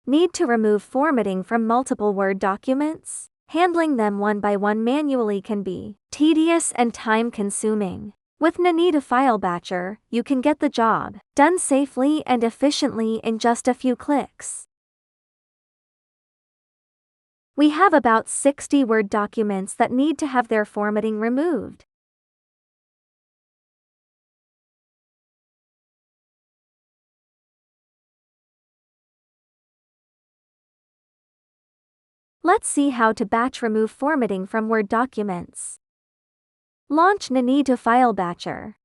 Need to remove formatting from multiple Word documents? Handling them one by one manually can be tedious and time-consuming. With Ninetu File Batcher, you can get the job done safely and efficiently in just a few clicks. We have about 60 Word documents that need to have their formatting removed. Let's see how to batch remove formatting from Word documents. Launch Ninetu File Batcher.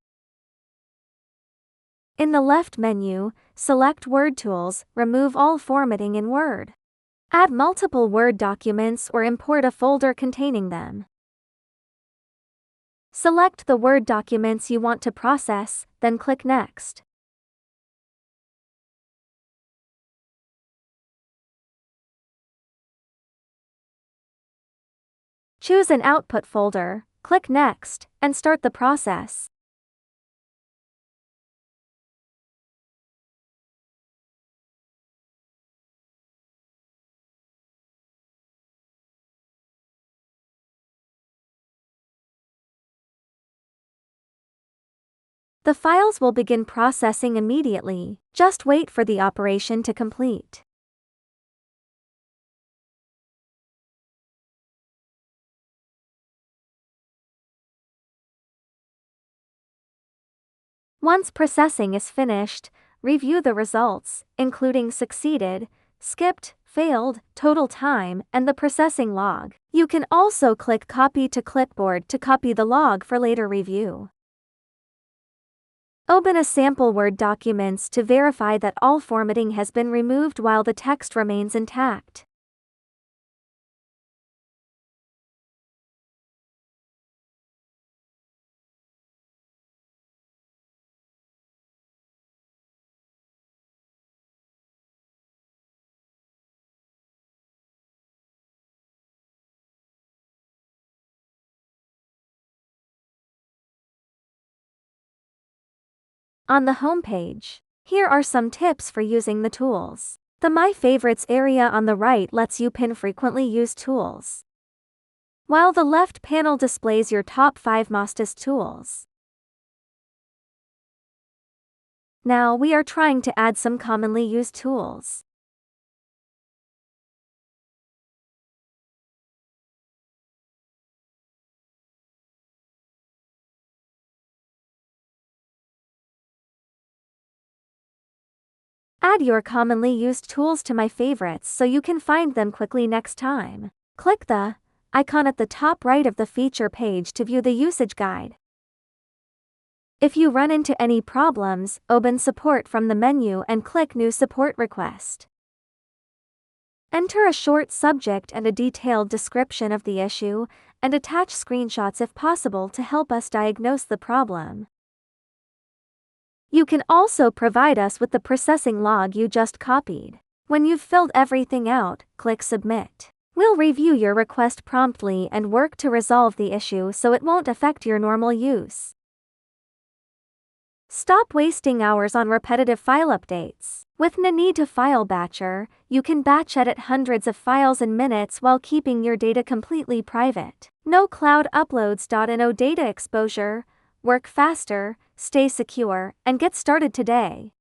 In the left menu, select Word Tools, remove all formatting in Word. Add multiple Word documents or import a folder containing them. Select the Word documents you want to process, then click Next. Choose an output folder, click Next, and start the process. The files will begin processing immediately. Just wait for the operation to complete. Once processing is finished, review the results, including succeeded, skipped, failed, total time, and the processing log. You can also click Copy to Clipboard to copy the log for later review. Open a sample Word documents to verify that all formatting has been removed while the text remains intact. On the home page, here are some tips for using the tools. The My Favorites area on the right lets you pin frequently used tools, while the left panel displays your top 5 mostest tools. Now we are trying to add some commonly used tools. Add your commonly used tools to My Favorites so you can find them quickly next time. Click the icon at the top right of the feature page to view the usage guide. If you run into any problems, open Support from the menu and click New Support Request. Enter a short subject and a detailed description of the issue, and attach screenshots if possible to help us diagnose the problem. You can also provide us with the processing log you just copied. When you've filled everything out, click Submit. We'll review your request promptly and work to resolve the issue so it won't affect your normal use. Stop wasting hours on repetitive file updates. With Ninetu File Batcher, you can batch edit hundreds of files in minutes while keeping your data completely private. No cloud uploads. No data exposure. Work faster, stay secure, and get started today.